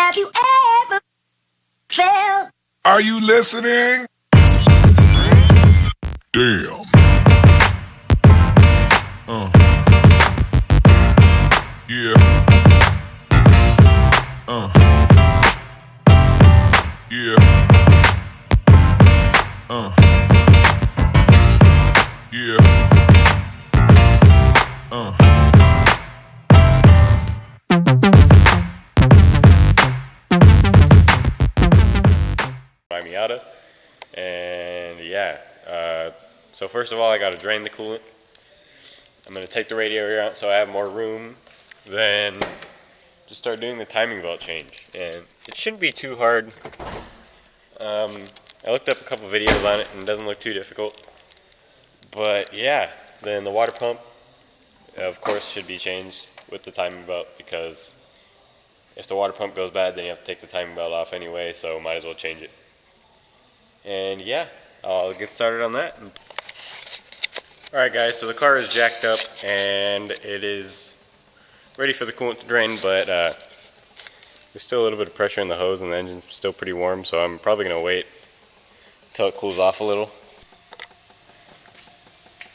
Have you ever felt? Are you listening? Damn. Yeah. Yeah. Yeah. My Miata, and yeah, so first of all I got to drain the coolant. I'm going to take the radiator out so I have more room, then just start doing the timing belt change, and it shouldn't be too hard. I looked up a couple videos on it and it doesn't look too difficult, but yeah, then the water pump of course should be changed with the timing belt, because if the water pump goes bad then you have to take the timing belt off anyway, so might as well change it. And yeah, I'll get started on that. Alright guys, so the car is jacked up and it is ready for the coolant to drain, but there's still a little bit of pressure in the hose and the engine's still pretty warm, so I'm probably going to wait until it cools off a little.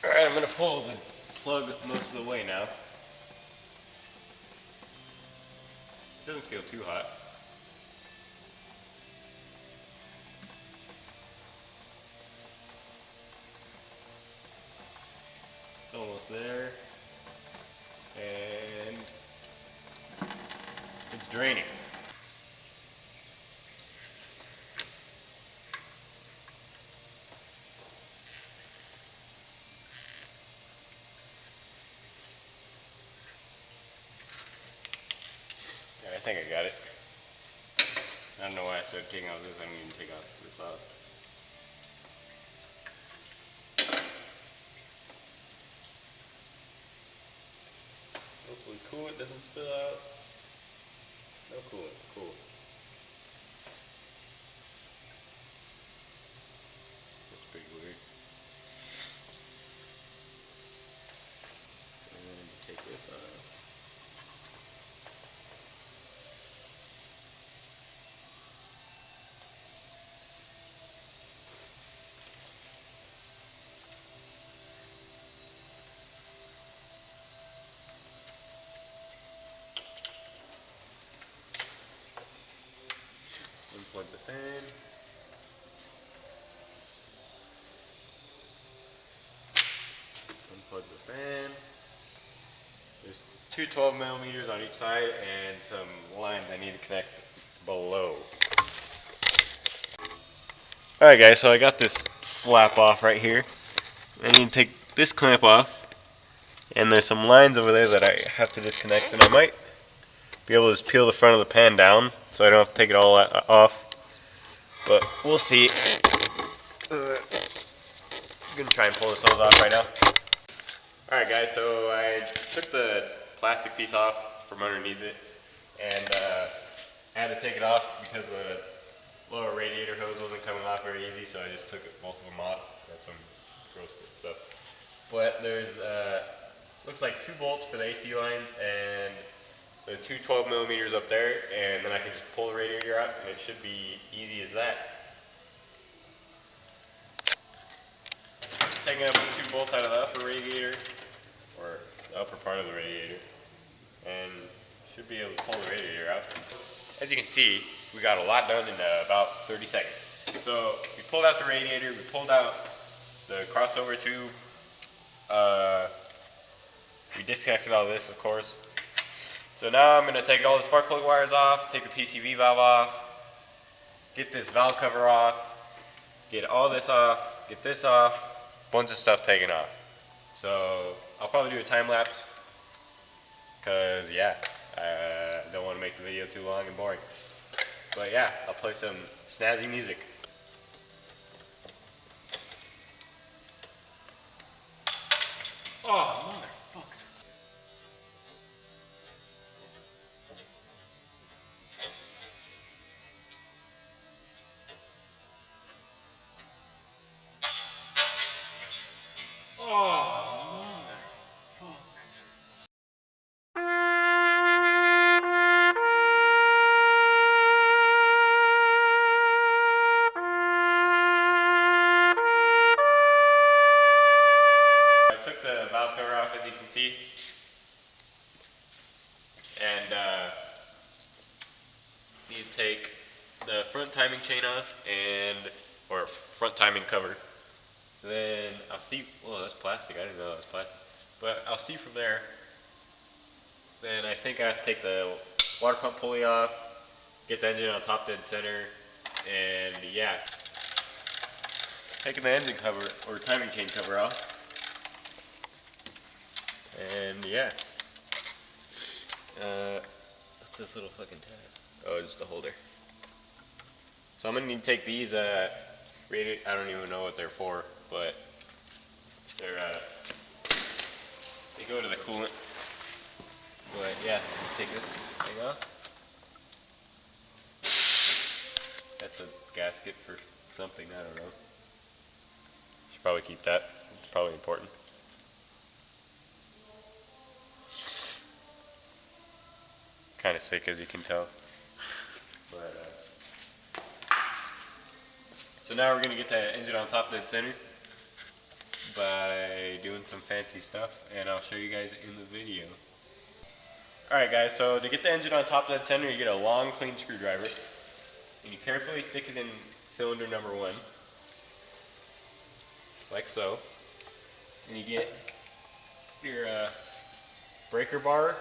Alright, I'm going to pull the plug most of the way now. It doesn't feel too hot. It's almost there. And it's draining. I think I got it. I don't know why I started taking off this. I didn't even take off this off. Hopefully coolant doesn't spill out. No coolant. Cool. That's pretty weird. So I'm going to take this off. Unplug the fan. Unplug the fan. There's two 12 millimeters on each side and some lines I need to connect below. Alright guys, so I got this flap off right here. I need to take this clamp off, and there's some lines over there that I have to disconnect, and I might be able to just peel the front of the pan down so I don't have to take it all off, but we'll see. I'm gonna try and pull this hose off right now. Alright guys, so I took the plastic piece off from underneath it, and I had to take it off because the lower radiator hose wasn't coming off very easy, so I just took both of them off. That's some gross stuff. But there's looks like 2 bolts for the AC lines and the two 12 millimeters up there, and then I can just pull the radiator out and it should be easy as that. Taking up the 2 bolts out of the upper radiator, or the upper part of the radiator, and should be able to pull the radiator out. As you can see, we got a lot done in about 30 seconds. So we pulled out the radiator, we pulled out the crossover tube, we disconnected all this, of course. So now I'm going to take all the spark plug wires off, take the PCV valve off, get this valve cover off, get all this off, get this off, bunch of stuff taken off. So I'll probably do a time lapse, because yeah, I don't want to make the video too long and boring. But yeah, I'll play some snazzy music. Oh, motherfucker. need to take the front timing chain off or front timing cover. Then I'll see, whoa, that's plastic, I didn't know that was plastic. But I'll see from there. Then I think I have to take the water pump pulley off, get the engine on top dead center, and yeah. Taking the engine cover, or timing chain cover off. And yeah. What's this little fucking tab? Oh, just a holder. So I'm gonna need to take these, I don't even know what they're for, but they're, they go to the coolant. But yeah, take this thing off. That's a gasket for something, I don't know. Should probably keep that, it's probably important. Kind of sick, as you can tell. But, so now we're going to get that engine on top dead center by doing some fancy stuff, and I'll show you guys in the video. Alright guys, so to get the engine on top dead center, you get a long clean screwdriver, and you carefully stick it in cylinder number 1, like so. And you get your breaker bar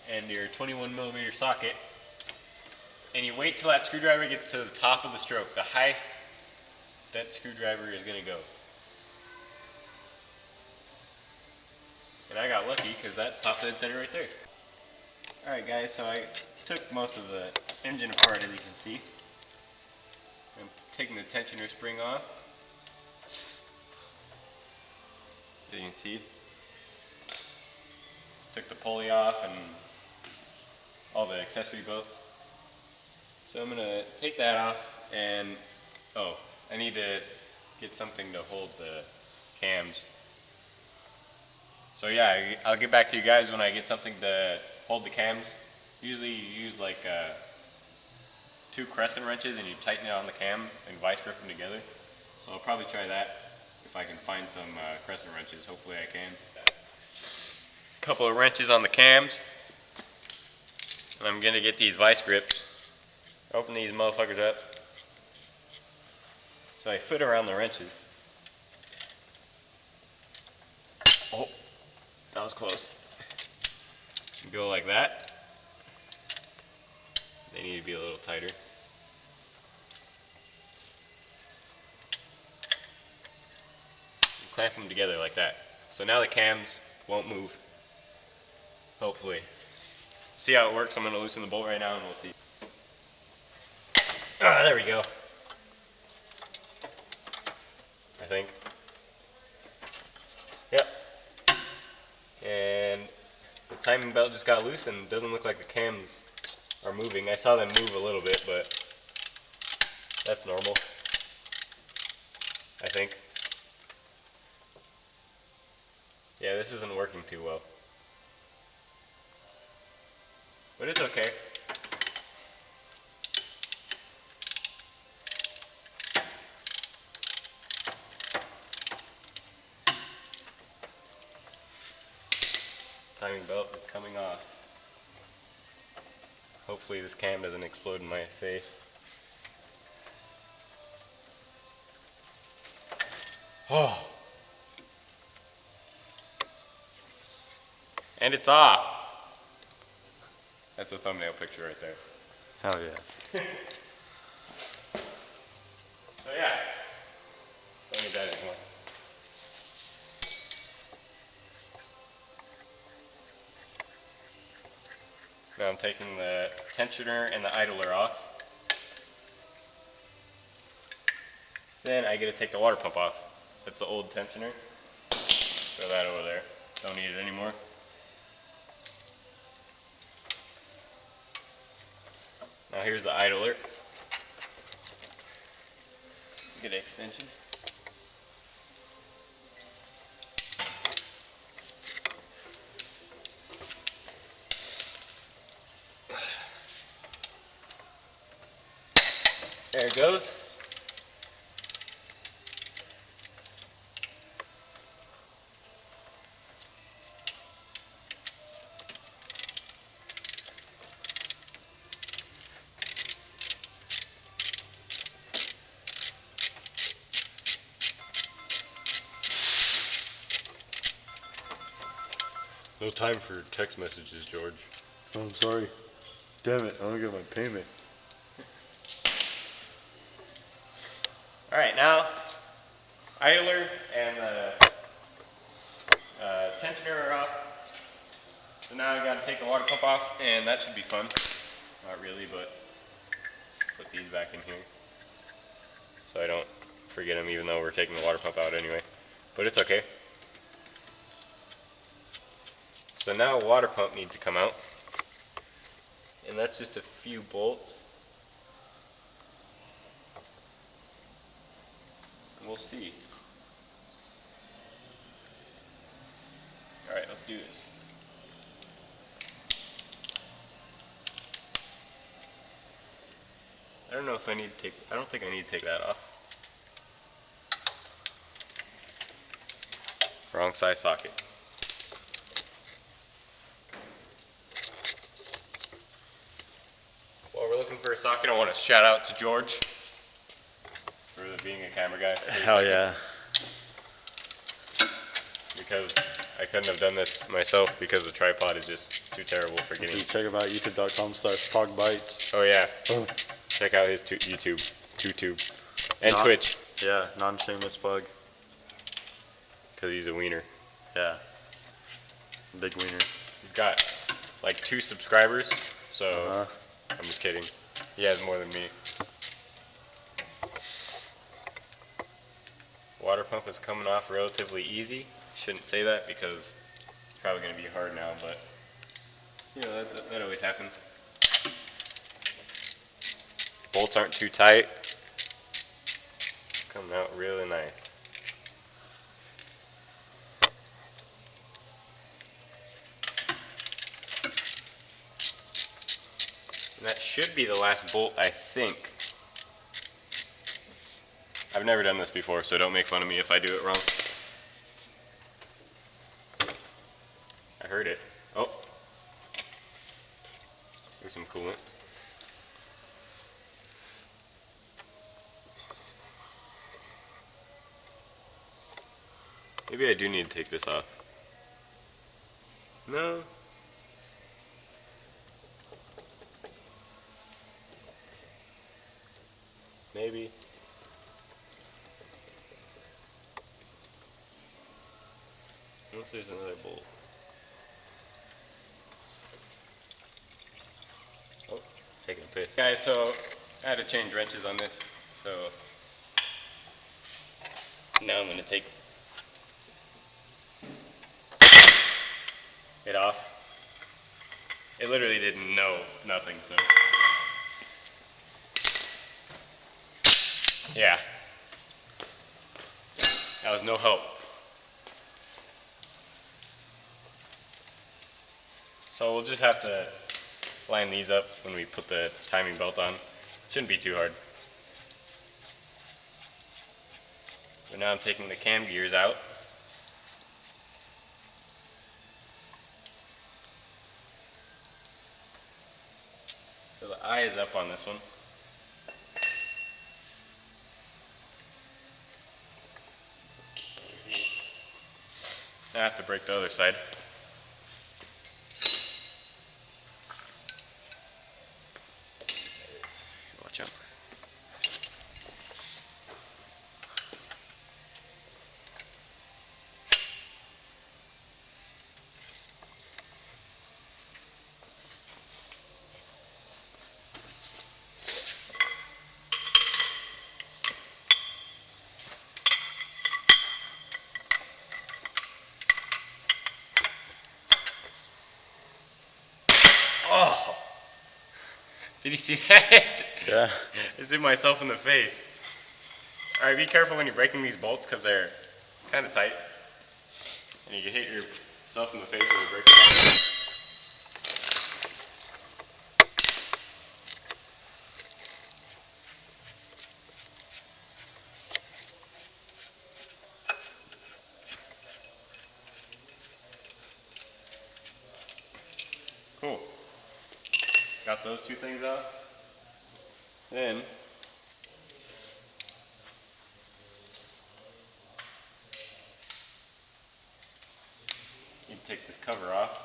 and your 21mm socket, and you wait till that screwdriver gets to the top of the stroke, the highest that screwdriver is going to go. And I got lucky because that's top dead center right there. Alright guys, so I took most of the engine apart, as you can see. I'm taking the tensioner spring off. As you can see. Took the pulley off and all the accessory bolts. So I'm going to take that off, and oh, I need to get something to hold the cams. So yeah, I'll get back to you guys when I get something to hold the cams. Usually you use like 2 crescent wrenches and you tighten it on the cam and vice grip them together. So I'll probably try that if I can find some crescent wrenches. Hopefully I can. Couple of wrenches on the cams. And I'm gonna get these vice grips. Open these motherfuckers up. So I fit around the wrenches. Oh, that was close. Go like that. They need to be a little tighter. Clamp them together like that. So now the cams won't move. Hopefully. See how it works. I'm going to loosen the bolt right now and we'll see. Ah, there we go. I think. Yep. And the timing belt just got loose and it doesn't look like the cams are moving. I saw them move a little bit, but that's normal, I think. Yeah, this isn't working too well. But it's okay. Timing belt is coming off. Hopefully this cam doesn't explode in my face. Oh. And it's off. That's a thumbnail picture right there. Hell yeah. So yeah, don't need that anymore. Now I'm taking the tensioner and the idler off. Then I get to take the water pump off. That's the old tensioner. Throw that over there. Don't need it anymore. Now here's the idler. Get an extension. There it goes. No time for text messages, George. Oh, I'm sorry. Damn it, I don't get my payment. Alright, now idler and tensioner are off. So now I gotta take the water pump off, and that should be fun. Not really, but put these back in here so I don't forget them, even though we're taking the water pump out anyway. But it's okay. So now water pump needs to come out, and that's just a few bolts. We'll see. Alright, let's do this. I don't know if I need to take, I don't think I need to take that off. Wrong size socket. While we're looking for a socket, I want to shout out to George for being a camera guy. Hell yeah. Because I couldn't have done this myself because the tripod is just too terrible for getting. Check him out, youtube.com/pogbites. Oh yeah. Oh. Check out his YouTube, and Twitch. Yeah, non-shameless plug. Because he's a wiener. Yeah. Big wiener. He's got like 2 subscribers, so I'm just kidding. He has more than me. Water pump is coming off relatively easy. Shouldn't say that because it's probably going to be hard now, but you know, that always happens. Bolts aren't too tight. Coming out really nice. And that should be the last bolt, I think. I've never done this before, so don't make fun of me if I do it wrong. I heard it. Oh. There's some coolant. Maybe I do need to take this off. No. Maybe. Unless there's another bolt. Oh, taking a piss. Guys, so I had to change wrenches on this. So now I'm going to take it off. It literally didn't know nothing, so. Yeah. That was no help. So we'll just have to line these up when we put the timing belt on. Shouldn't be too hard. So now I'm taking the cam gears out. So the eye is up on this one. Now I have to break the other side. There it is. Watch out. Oh! Did you see that? Yeah. I hit myself in the face. Alright, be careful when you're breaking these bolts because they're kind of tight. And you can hit yourself in the face when you break them. Cool. Got those 2 things out. Then you take this cover off.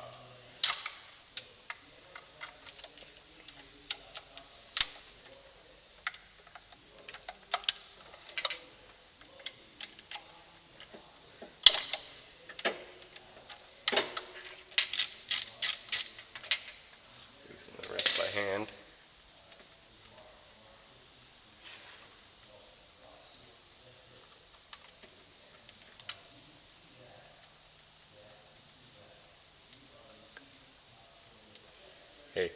Loosen the rest by hand. Hey.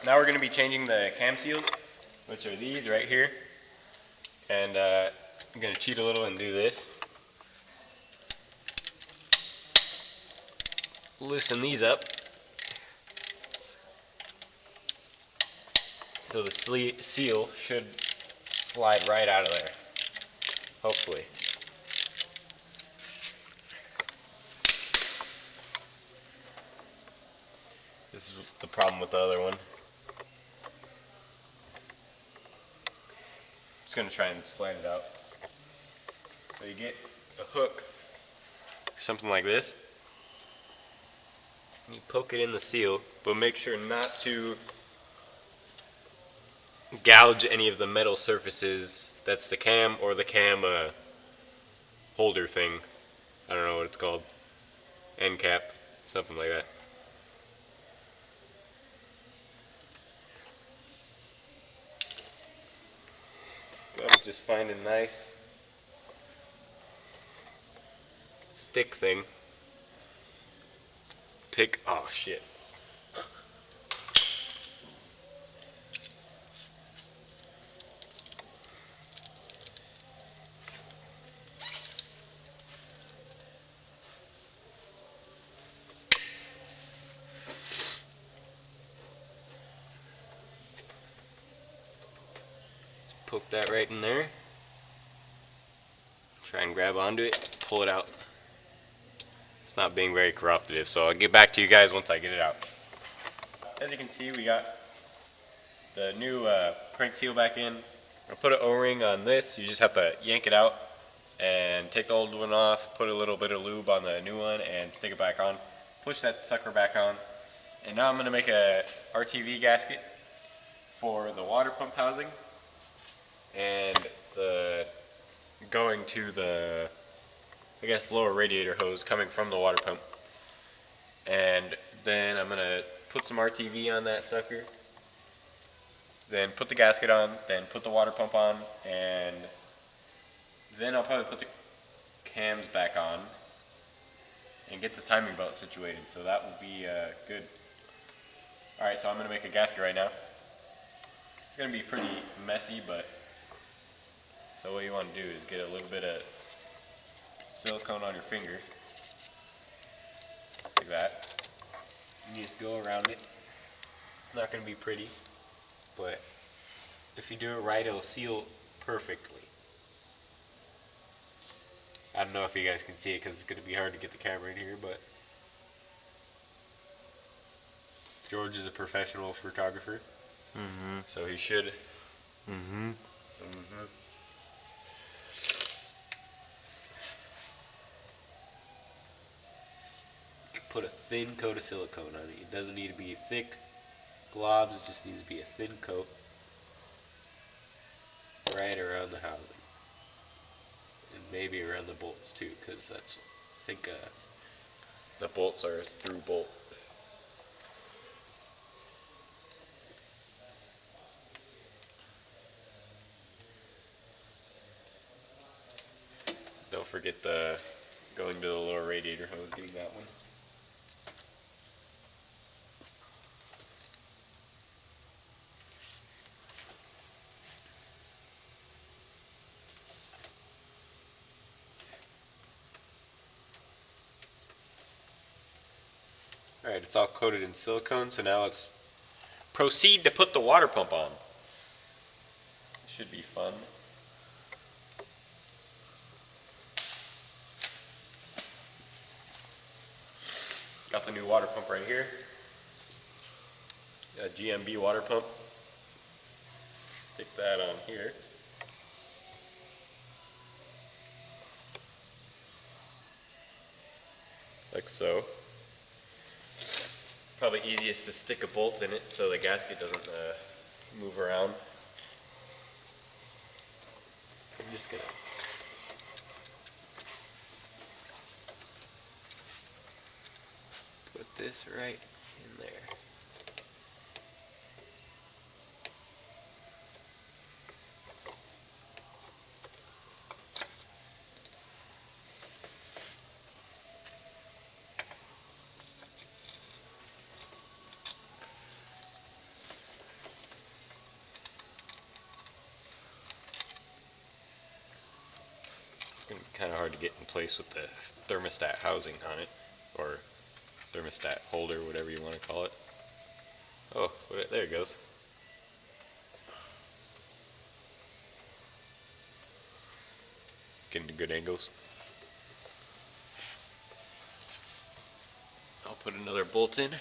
Now we're going to be changing the cam seals, which are these right here. And I'm going to cheat a little and do this. Loosen these up. So the seal should slide right out of there. Hopefully. This is the problem with the other one. Just going to try and slide it out. So you get a hook or something like this. And you poke it in the seal, but make sure not to gouge any of the metal surfaces. That's the cam or the cam holder thing. I don't know what it's called. End cap, something like that. I'm just find a nice stick thing. Oh shit. Let's poke that right in there. Try and grab onto it, pull it out. It's not being very cooperative, so I'll get back to you guys once I get it out. As you can see, we got the new crank seal back in. I'll put an O-ring on this. You just have to yank it out and take the old one off, put a little bit of lube on the new one and stick it back on. Push that sucker back on. And now I'm going to make a RTV gasket for the water pump housing and the going to the, I guess, lower radiator hose coming from the water pump. And then I'm going to put some RTV on that sucker, then put the gasket on, then put the water pump on, and then I'll probably put the cams back on and get the timing belt situated, so that will be good. Alright, so I'm going to make a gasket right now. It's going to be pretty messy, but so what you want to do is get a little bit of silicone on your finger, like that. You just go around it. It's not going to be pretty, but if you do it right, it'll seal perfectly. I don't know if you guys can see it because it's going to be hard to get the camera in here, but George is a professional photographer, so he should. Put a thin coat of silicone on it. It doesn't need to be thick globs, it just needs to be a thin coat right around the housing. And maybe around the bolts too, because that's, I think the bolts are a through bolt. Don't forget the going to the lower radiator hose, getting that one. Alright, it's all coated in silicone, so now let's proceed to put the water pump on. Should be fun. Got the new water pump right here. a GMB water pump. Stick that on here. Like so. Probably easiest to stick a bolt in it so the gasket doesn't move around. I'm just gonna put this right in there. It's gonna be kind of hard to get in place with the thermostat housing on it, or thermostat holder, whatever you want to call it. Oh, there it goes. Getting good angles. I'll put another bolt in.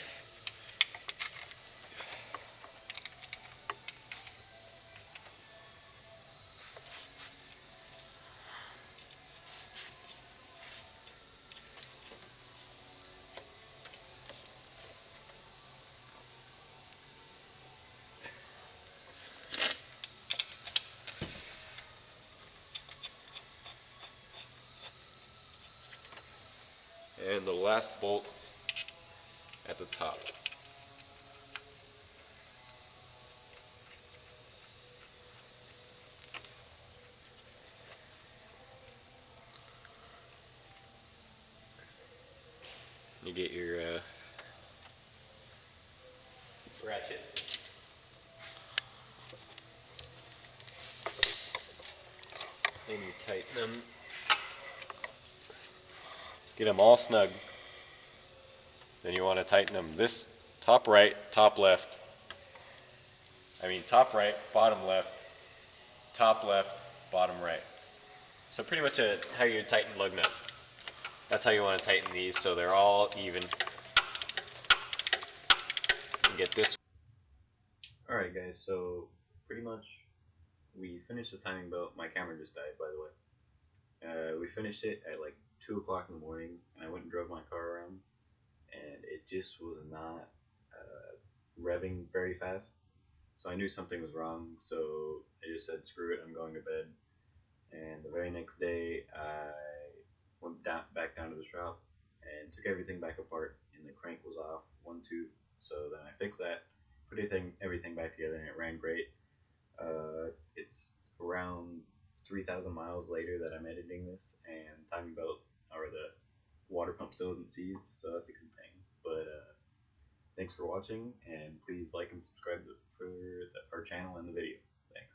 And the last bolt at the top. You get your ratchet. Then you tighten them. Get them all snug. Then you want to tighten them this top right, top left. Top right, bottom left, top left, bottom right. So pretty much how you tighten lug nuts. That's how you want to tighten these so they're all even. And get this. Alright guys, so pretty much we finished the timing belt. My camera just died, by the way. We finished it at like 2 o'clock in the morning, and I went and drove my car around, and it just was not revving very fast. So I knew something was wrong, so I just said, screw it, I'm going to bed. And the very next day, I went back down to the shop and took everything back apart, and the crank was off one tooth. So then I fixed that, put everything back together, and it ran great. It's around 3,000 miles later that I'm editing this, and timing belt, or the water pump, still isn't seized, so that's a good thing. But thanks for watching, and please like and subscribe for our channel and the video. Thanks.